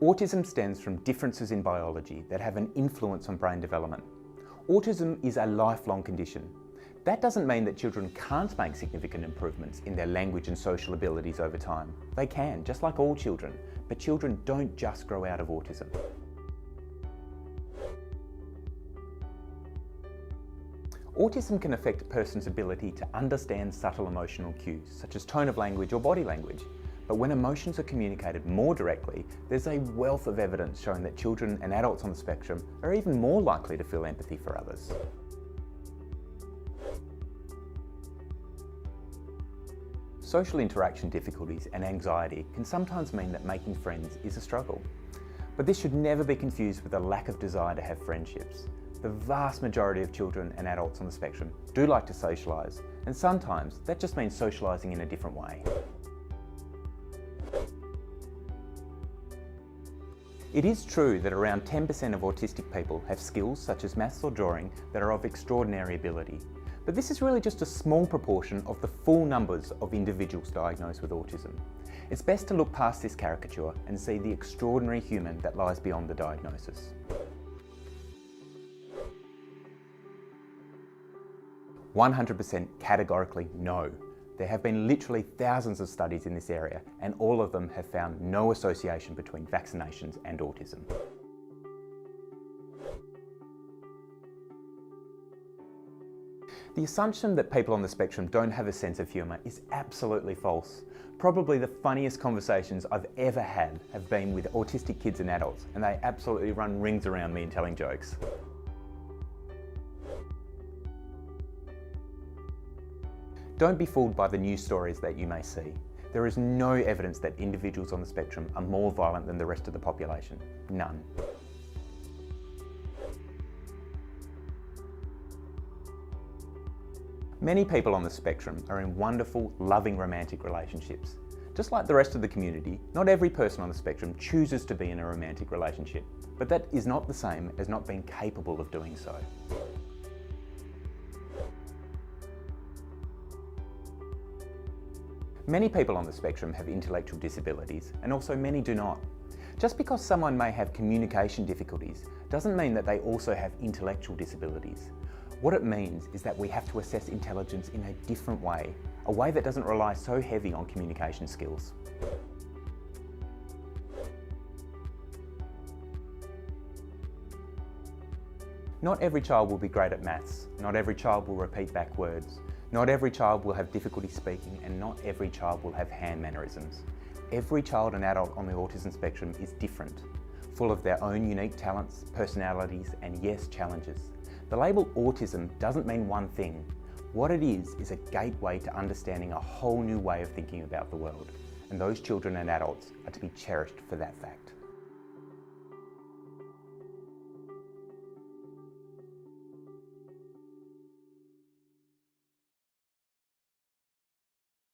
Autism stems from differences in biology that have an influence on brain development. Autism is a lifelong condition. That doesn't mean that children can't make significant improvements in their language and social abilities over time. They can, just like all children, but children don't just grow out of autism. Autism can affect a person's ability to understand subtle emotional cues, such as tone of language or body language. But when emotions are communicated more directly, there's a wealth of evidence showing that children and adults on the spectrum are even more likely to feel empathy for others. Social interaction difficulties and anxiety can sometimes mean that making friends is a struggle. But this should never be confused with a lack of desire to have friendships. The vast majority of children and adults on the spectrum do like to socialise, and sometimes that just means socialising in a different way. It is true that around 10% of autistic people have skills such as maths or drawing that are of extraordinary ability. But this is really just a small proportion of the full numbers of individuals diagnosed with autism. It's best to look past this caricature and see the extraordinary human that lies beyond the diagnosis. "100% categorically no. There have been literally thousands of studies in this area, and all of them have found no association between vaccinations and autism." The assumption that people on the spectrum don't have a sense of humour is absolutely false. Probably the funniest conversations I've ever had have been with autistic kids and adults, and they absolutely run rings around me in telling jokes. Don't be fooled by the news stories that you may see. There is no evidence that individuals on the spectrum are more violent than the rest of the population. None. Many people on the spectrum are in wonderful, loving romantic relationships. Just like the rest of the community, not every person on the spectrum chooses to be in a romantic relationship, but that is not the same as not being capable of doing so. Many people on the spectrum have intellectual disabilities, and also many do not. Just because someone may have communication difficulties doesn't mean that they also have intellectual disabilities. What it means is that we have to assess intelligence in a different way, a way that doesn't rely so heavy on communication skills. Not every child will be great at maths, not every child will repeat back words, not every child will have difficulty speaking, and not every child will have hand mannerisms. Every child and adult on the autism spectrum is different, full of their own unique talents, personalities, and yes, challenges. The label autism doesn't mean one thing. What it is a gateway to understanding a whole new way of thinking about the world, and those children and adults are to be cherished for that fact.